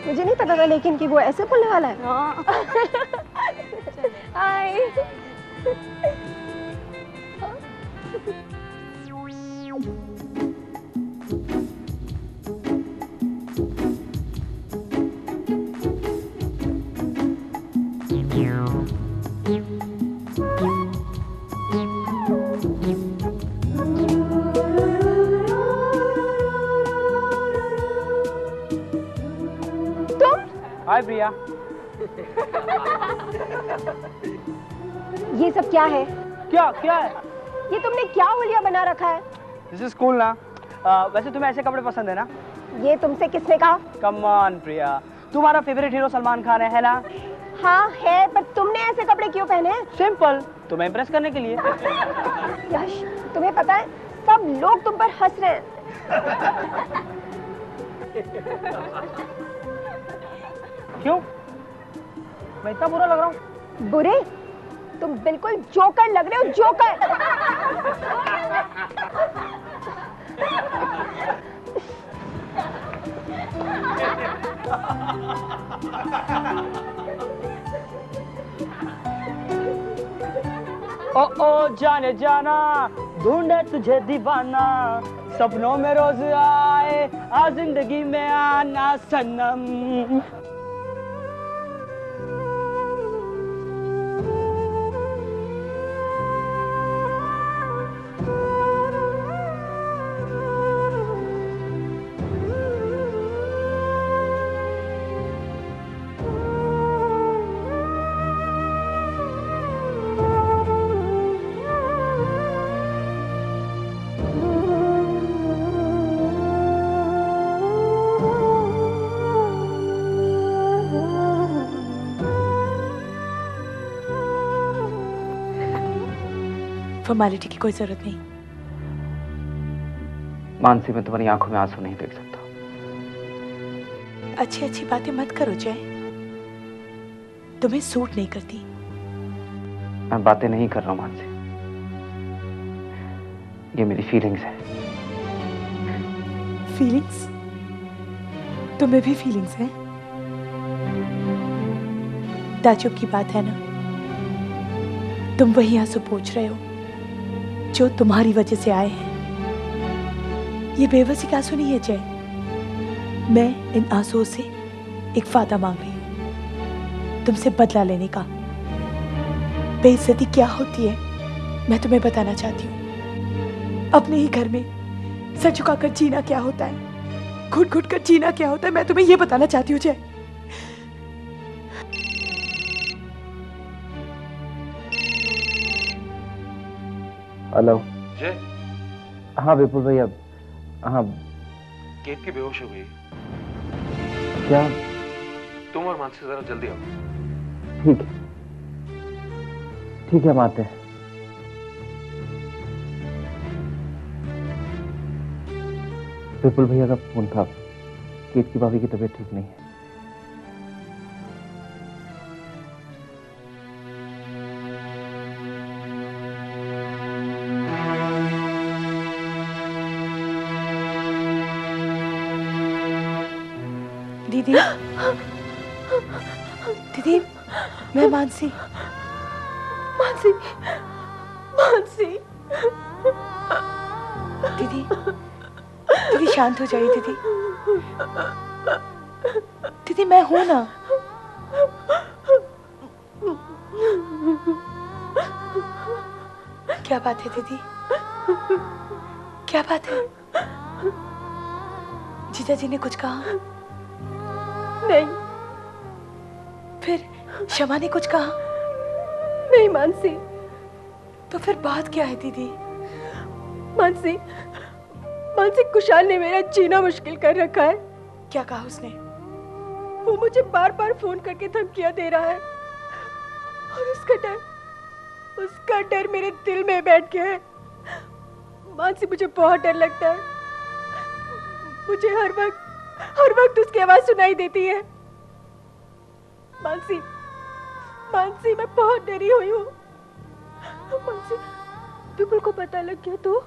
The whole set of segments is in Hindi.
मुझे नहीं पता था लेकिन कि वो ऐसे बोलने वाला है। हाय। हाय प्रिया। ये सब क्या है? क्या क्या है? ये तुमने क्या हुलिया बना रखा है? दिस इज कूल ना। वैसे तुम्हें ऐसे कपड़े पसंद है ना? ये तुमसे किसने कहा? कम ऑन प्रिया, तुम्हारा फेवरेट हीरो सलमान खान है ना? हाँ है, पर तुमने ऐसे कपड़े क्यों पहने? सिंपल, तुम्हें इम्प्रेस करने के लिए। यश, तुम्हें पता है सब लोग तुम पर हंस रहे हैं। क्यों? मैं इतना बुरा लग रहा हूँ? बुरे? तुम बिल्कुल जोकर लग रहे हो, जोकर। ओ जाने जाना, ढूंढे तुझे दीवाना, सपनों में रोज आए, आ जिंदगी में आना सनम। फॉर्मेलिटी की कोई जरूरत नहीं। मानसी, मैं तुम्हारी आंखों में आंसू नहीं देख सकता। अच्छी अच्छी बातें मत करो जय, तुम्हें सूट नहीं करती। मैं बातें नहीं कर रहा हूं मानसी, ये मेरी फीलिंग्स है। फीलिंग्स? तुम्हें भी फीलिंग्स हैं? ताजुब की बात है ना, तुम वही आंसू पोंछ रहे हो जो तुम्हारी वजह से आए हैं। ये बेबसी का आंसू नहीं है जय, मैं इन आंसुओं से एक वादा मांग रही हूं, तुमसे बदला लेने का। बेइज्जती क्या होती है मैं तुम्हें बताना चाहती हूँ। अपने ही घर में सर झुकाकर जीना क्या होता है, घुट घुट कर जीना क्या होता है, मैं तुम्हें ये बताना चाहती हूँ जय। हेलो जय। हाँ विपुल भैया। हाँ केत की बेहोश हो गई। क्या? तुम और मानसी जरा जल्दी आओ। ठीक है, ठीक है, हम आते हैं। विपुल भैया का फोन था, केत की भाभी की तबीयत ठीक नहीं है। दीदी, दीदी, मैं मानसी। मानसी, मानसी। दीदी, दीदी शांत हो जाइए दीदी। दीदी मैं हूं ना। क्या बात है दीदी, क्या बात है? जीजा जी ने कुछ कहा? नहीं। फिर शमा ने कुछ कहा? नहीं मानसी। तो फिर बात क्या है दीदी? मानसी, मानसी, कुशाल ने मेरा जीना मुश्किल कर रखा है। क्या कहा उसने? वो मुझे बार बार फोन करके धमकियां दे रहा है और उसका डर मेरे दिल में बैठ गया है। मानसी, मुझे बहुत डर लगता है। मुझे हर वक्त उसकी आवाज सुनाई देती है। मानसी, मानसी, मैं बहुत डरी हुई हूँ। मानसी, विपुल को पता लग गया तो?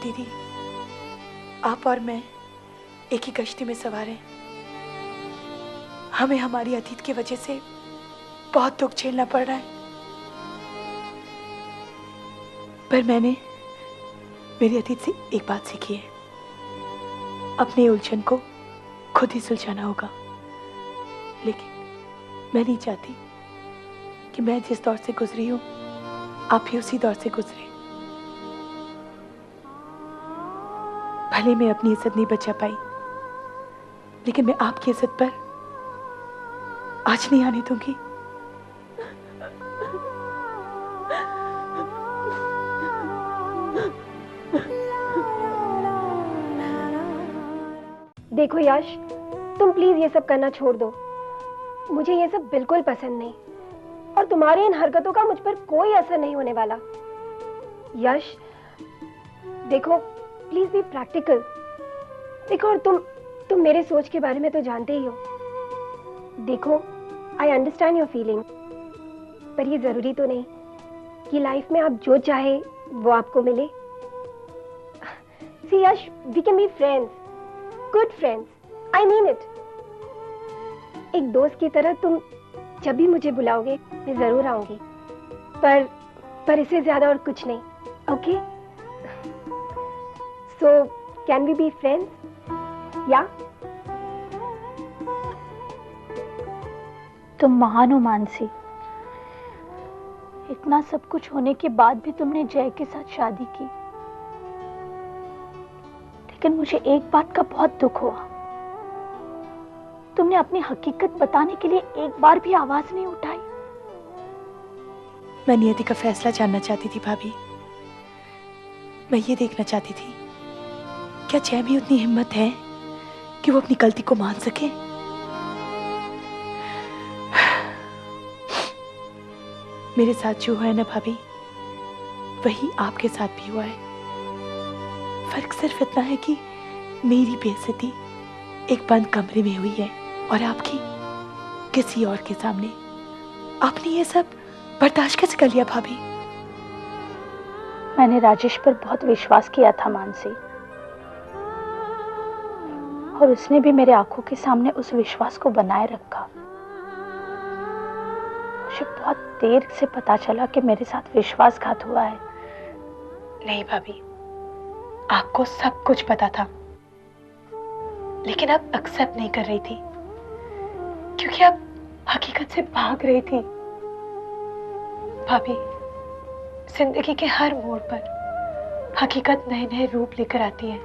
दीदी, आप और मैं एक ही कश्ती में सवार हैं। हमें हमारी अतीत की वजह से बहुत दुख झेलना पड़ रहा है, पर मैंने मेरी अतीत से एक बात सीखी है, अपने उलझन को खुद ही सुलझाना होगा। लेकिन मैं नहीं चाहती कि मैं जिस दौर से गुजरी हूं आप भी उसी दौर से गुजरे। भले मैं अपनी इज्जत नहीं बचा पाई, लेकिन मैं आपकी इज्जत पर आज नहीं आने दूंगी। देखो यश, तुम प्लीज ये सब करना छोड़ दो। मुझे ये सब बिल्कुल पसंद नहीं, और तुम्हारी इन हरकतों का मुझ पर कोई असर नहीं होने वाला। यश देखो, प्लीज बी प्रैक्टिकल। देखो, और तुम मेरे सोच के बारे में तो जानते ही हो। देखो, आई अंडरस्टैंड योर फीलिंग, पर ये जरूरी तो नहीं कि लाइफ में आप जो चाहे वो आपको मिले। See Yash, we can be friends, good friends, I mean it. एक दोस्त की तरह तुम जब भी मुझे बुलाओगे मैं जरूर आऊंगी, पर इससे ज्यादा और कुछ नहीं। Okay, so can we be friends या? तुम महान हो मानसी। इतना सब कुछ होने के बाद भी तुमने जय के साथ शादी की, लेकिन मुझे एक बात का बहुत दुख हुआ। तुमने अपनी हकीकत बताने के लिए एक बार भी आवाज नहीं उठाई। मैं नियति का फैसला जानना चाहती थी भाभी। मैं ये देखना चाहती थी क्या जय में उतनी हिम्मत है कि वो अपनी गलती को मान सके। मेरे साथ जो हुआ है ना भाभी, वही आपके साथ भी हुआ है। फर्क सिर्फ इतना है कि मेरी बेइज्जती एक बंद कमरे में हुई है और आपकी किसी और के सामने। आपने ये सब बर्दाश्त कैसे कर लिया भाभी? मैंने राजेश पर बहुत विश्वास किया था मानसी, और उसने भी मेरे आंखों के सामने उस विश्वास को बनाए रखा। मुझे बहुत देर से पता चला कि मेरे साथ विश्वासघात हुआ है। नहीं भाभी, आपको सब कुछ पता था, लेकिन आप एक्सेप्ट नहीं कर रही थी क्योंकि आप हकीकत से भाग रही थी। भाभी, जिंदगी के हर मोड़ पर हकीकत नए नए रूप लेकर आती है।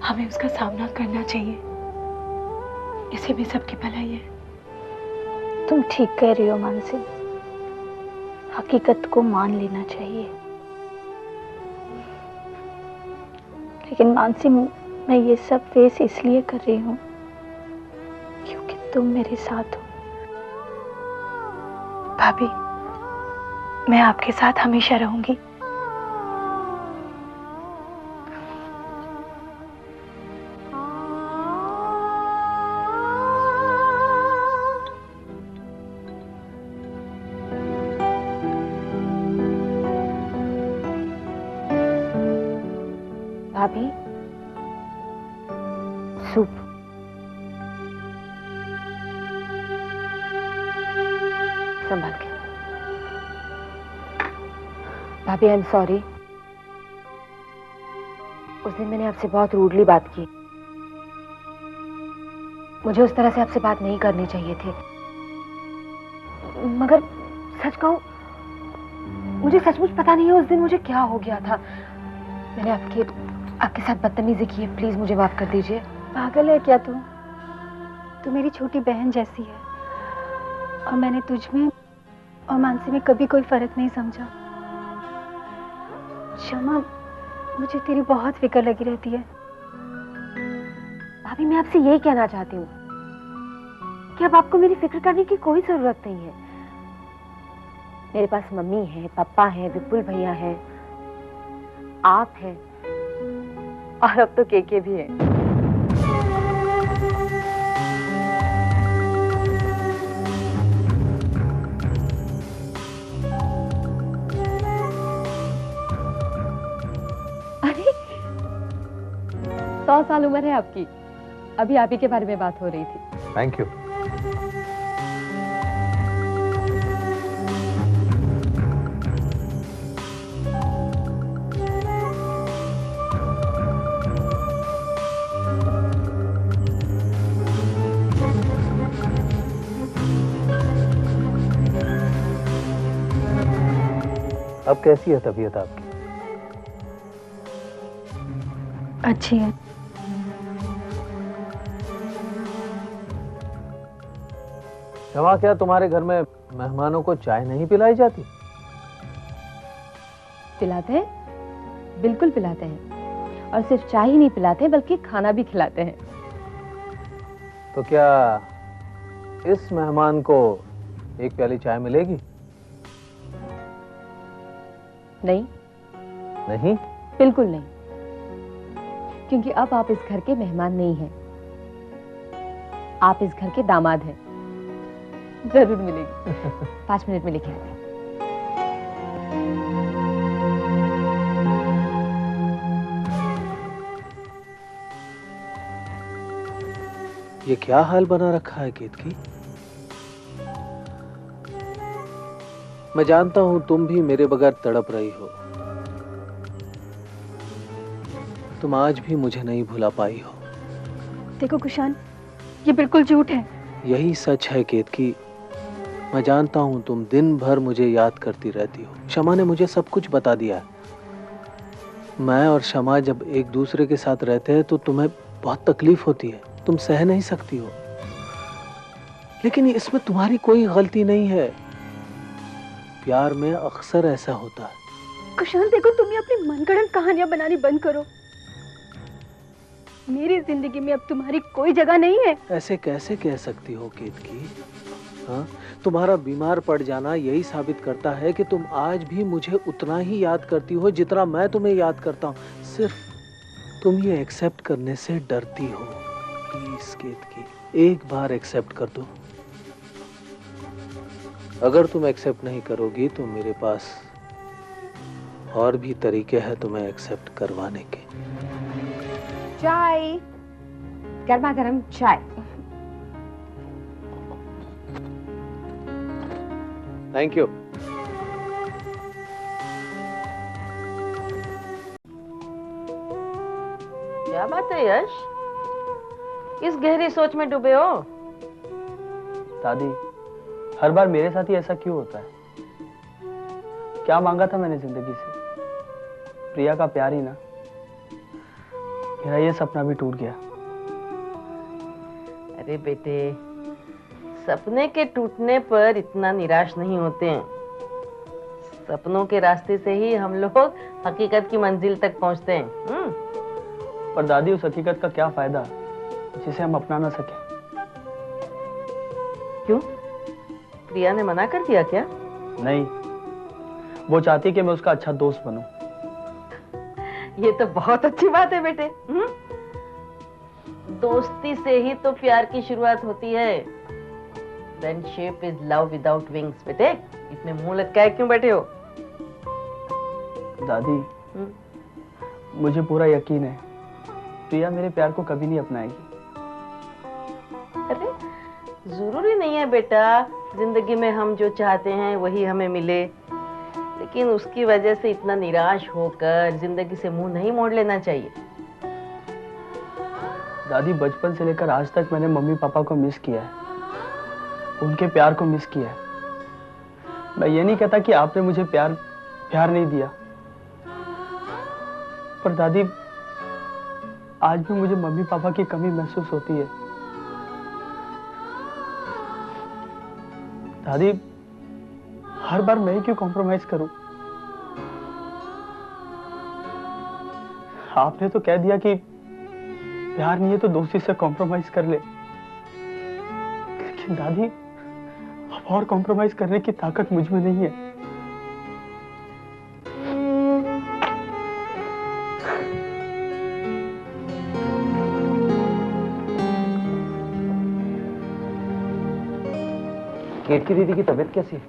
हमें उसका सामना करना चाहिए, इसी में सबकी भलाई है। तुम ठीक कह रही हो मानसी, हकीकत को मान लेना चाहिए। लेकिन मानसी, मैं ये सब फेस इसलिए कर रही हूँ क्योंकि तुम मेरे साथ हो। भाभी, मैं आपके साथ हमेशा रहूंगी। भाभी, सूप। संभाल के। भाभी, आई एम सॉरी। उस दिन मैंने आपसे बहुत रूडली बात की। मुझे उस तरह से आपसे बात नहीं करनी चाहिए थी, मगर सच कहूं, मुझे सचमुच पता नहीं है उस दिन मुझे क्या हो गया था। मैंने आपके साथ बदतमीजी की है, प्लीज मुझे माफ कर दीजिए। पागल है क्या तू? तू मेरी छोटी बहन जैसी है, और मैंने तुझ में और मानसी में कभी कोई फर्क नहीं समझा। क्षमा, मुझे तेरी बहुत फिक्र लगी रहती है। भाभी, मैं आपसे यही कहना चाहती हूँ कि अब आपको मेरी फिक्र करने की कोई जरूरत नहीं है। मेरे पास मम्मी है, पापा है, विपुल भैया है, आप हैं, और अब तो केके भी है। अरे 100 साल उम्र है आपकी। अभी आप ही के बारे में बात हो रही थी। Thank you. अब कैसी है तबीयत आपकी? अच्छी है। क्षमा, क्या तुम्हारे घर में मेहमानों को चाय नहीं पिलाई जाती? पिलाते हैं, बिल्कुल पिलाते हैं। और सिर्फ चाय ही नहीं पिलाते बल्कि खाना भी खिलाते हैं। तो क्या इस मेहमान को एक प्याली चाय मिलेगी? नहीं। नहीं? बिल्कुल नहीं, क्योंकि अब आप इस घर के मेहमान नहीं हैं, आप इस घर के दामाद हैं। जरूर मिलेगी। 5 मिनट में लेके आते हैं। ये क्या हाल बना रखा है केतकी? मैं जानता हूं तुम भी मेरे बगैर तड़प रही हो। तुम आज भी मुझे नहीं भुला पाई हो। देखो कुशान, ये बिल्कुल झूठ है। यही सच है केतकी। मैं जानता हूं तुम दिन भर मुझे याद करती रहती हो। शमा ने मुझे सब कुछ बता दिया है। मैं और शमा जब एक दूसरे के साथ रहते हैं तो तुम्हें बहुत तकलीफ होती है, तुम सह नहीं सकती हो। लेकिन इसमें तुम्हारी कोई गलती नहीं है। प्यार में अक्सर ऐसा होता है। कुशान देखो, तुम ये अपनी मनगढ़ंत कहानियां बनानी बंद करो। मेरी जिंदगी में अब तुम्हारी कोई जगह नहीं है। ऐसे कैसे कह सकती हो केतकी? हाँ, तुम्हारा बीमार पड़ जाना यही साबित करता है कि तुम आज भी मुझे उतना ही याद करती हो जितना मैं तुम्हें याद करता हूँ। सिर्फ तुम ये एक्सेप्ट करने से डरती हो। प्लीज केतकी, एक बार एक्सेप्ट कर दो। अगर तुम एक्सेप्ट नहीं करोगी तो मेरे पास और भी तरीके हैं तुम्हें एक्सेप्ट करवाने के। चाय, गर्मा गर्म चाय। Thank you. क्या बात है यश, इस गहरी सोच में डूबे हो? दादी, हर बार मेरे साथ ही ऐसा क्यों होता है? क्या मांगा था मैंने जिंदगी से? प्रिया का प्यार ही ना। मेरा ये सपना भी टूट गया। अरे बेटे, सपने के टूटने पर इतना निराश नहीं होते हैं। सपनों के रास्ते से ही हम लोग हकीकत की मंजिल तक पहुंचते हैं। पर दादी, उस हकीकत का क्या फायदा जिसे हम अपना ना सके? क्यों, प्रिया ने मना कर दिया क्या? नहीं, वो चाहती कि मैं उसका अच्छा दोस्त बनूं। ये तो बहुत अच्छी बात है बेटे। दोस्ती से ही तो प्यार की शुरुआत होती है। Friendship is love without wings. बेटे, इसमें मुंह लटकाए क्यों बैठे हो? दादी, मुझे पूरा यकीन है प्रिया मेरे प्यार को कभी नहीं अपनाएगी। अरे जरूरी नहीं है बेटा जिंदगी में हम जो चाहते हैं वही हमें मिले, लेकिन उसकी वजह से इतना निराश होकर जिंदगी से मुंह नहीं मोड़ लेना चाहिए। दादी, बचपन से लेकर आज तक मैंने मम्मी पापा को मिस किया है, उनके प्यार को मिस किया है। मैं ये नहीं कहता कि आपने मुझे प्यार नहीं दिया, पर दादी आज भी मुझे मम्मी पापा की कमी महसूस होती है। दादी, हर बार मैं ही क्यों कॉम्प्रोमाइज करूं? आपने तो कह दिया कि प्यार नहीं है तो दोस्ती से कॉम्प्रोमाइज कर ले, लेकिन दादी अब और कॉम्प्रोमाइज करने की ताकत मुझ में नहीं है। केतकी दीदी की तबीयत कैसी है?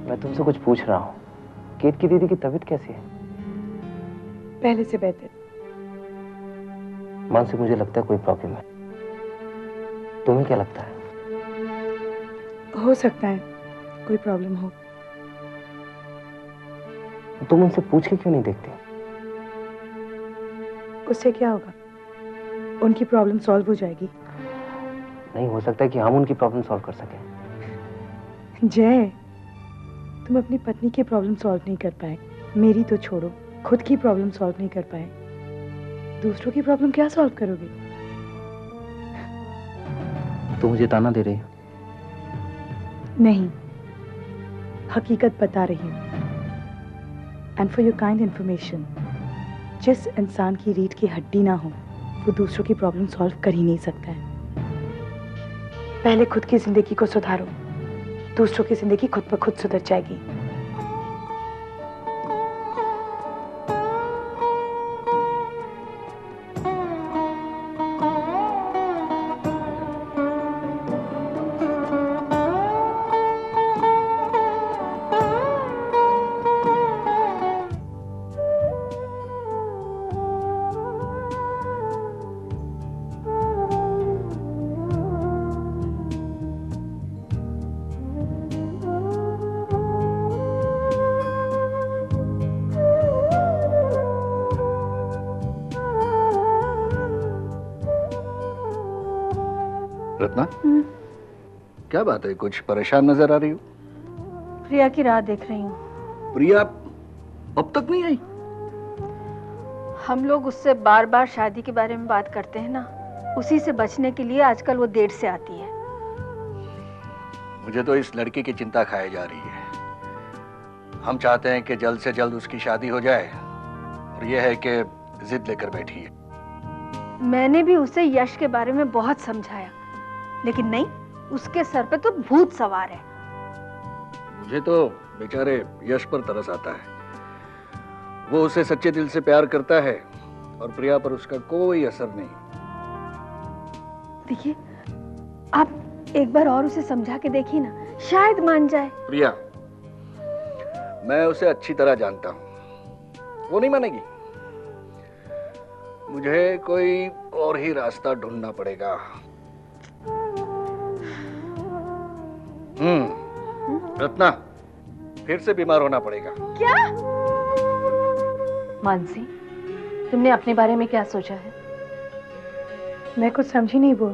मैं तुमसे कुछ पूछ रहा हूं। केत की दीदी की तबीयत कैसी है? पहले से बेहतर। मानसी, मुझे लगता है कोई प्रॉब्लम है। तुम्हें क्या लगता है? हो सकता है कोई प्रॉब्लम हो। तुम उनसे पूछ के क्यों नहीं देखती? उससे क्या होगा? उनकी प्रॉब्लम सॉल्व हो जाएगी। नहीं हो सकता है कि हम उनकी प्रॉब्लम सॉल्व कर सकें। जय, तुम अपनी पत्नी की प्रॉब्लम सॉल्व नहीं कर पाए, मेरी तो छोड़ो, खुद की प्रॉब्लम सॉल्व नहीं कर पाए, दूसरों की प्रॉब्लम क्या सॉल्व करोगे? तुम मुझे ताना दे रही हो? नहीं, हकीकत बता रही हूँ। And for your kind information, जिस इंसान की रीढ़ की हड्डी ना हो वो दूसरों की प्रॉब्लम सॉल्व कर ही नहीं सकता है। पहले खुद की जिंदगी को सुधारो, दूसरों की जिंदगी खुद ब खुद सुधर जाएगी। रत्ना, क्या बात है? कुछ परेशान नजर आ रही हो। प्रिया की राह देख रही हूँ। प्रिया अब तक नहीं आई? हम लोग उससे बार बार शादी के बारे में बात करते हैं ना, उसी से बचने के लिए आजकल वो देर से आती है। मुझे तो इस लड़की की चिंता खाई जा रही है। हम चाहते हैं कि जल्द से जल्द उसकी शादी हो जाए, और यह है कि जिद लेकर बैठी है। मैंने भी उसे यश के बारे में बहुत समझाया, लेकिन नहीं, उसके सर पे तो भूत सवार है। मुझे तो बेचारे यश पर तरस आता है। वो उसे सच्चे दिल से प्यार करता है और प्रिया पर उसका कोई असर नहीं। देखिए, आप एक बार और उसे समझा के देखिए ना, शायद मान जाए। प्रिया, मैं उसे अच्छी तरह जानता हूँ, वो नहीं मानेगी। मुझे कोई और ही रास्ता ढूंढना पड़ेगा। रत्ना, फिर से बीमार होना पड़ेगा। क्या? मानसी, तुमने अपने बारे में क्या सोचा है? मैं कुछ समझी नहीं वो।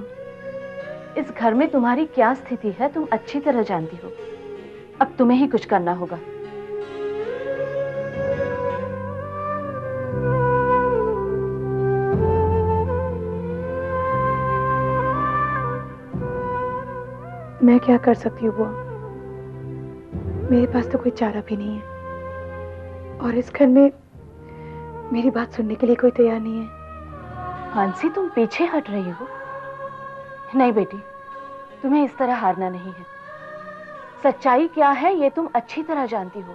इस घर में तुम्हारी क्या स्थिति है तुम अच्छी तरह जानती हो। अब तुम्हें ही कुछ करना होगा। मैं क्या कर सकती हूँ बुआ? मेरे पास तो कोई चारा भी नहीं है, और इस घर में मेरी बात सुनने के लिए कोई तैयार नहीं है। मानसी, तुम पीछे हट रही हो। नहीं बेटी, तुम्हें इस तरह हारना नहीं है। सच्चाई क्या है ये तुम अच्छी तरह जानती हो,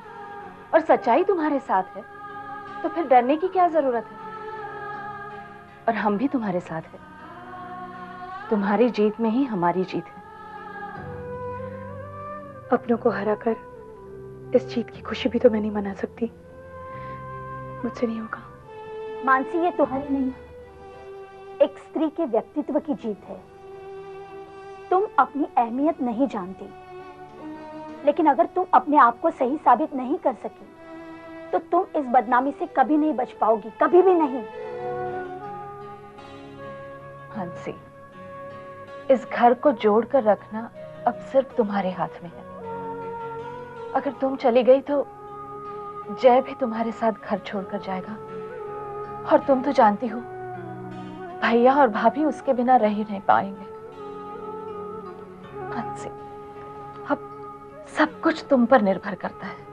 और सच्चाई तुम्हारे साथ है, तो फिर डरने की क्या जरूरत है। और हम भी तुम्हारे साथ हैं। तुम्हारी जीत में ही हमारी जीत है। अपनों को हराकर इस जीत की खुशी भी तो मैं नहीं मना सकती। मुझसे नहीं होगा। मानसी, ये तुम्हारी नहीं, एक स्त्री के व्यक्तित्व की जीत है। तुम अपनी अहमियत नहीं जानती, लेकिन अगर तुम अपने आप को सही साबित नहीं कर सकी तो तुम इस बदनामी से कभी नहीं बच पाओगी, कभी भी नहीं। मानसी, इस घर को जोड़कर रखना अब सिर्फ तुम्हारे हाथ में है। अगर तुम चली गई तो जय भी तुम्हारे साथ घर छोड़कर जाएगा, और तुम तो जानती हो भैया और भाभी उसके बिना रह ही नहीं पाएंगे। मानसी, अब सब कुछ तुम पर निर्भर करता है।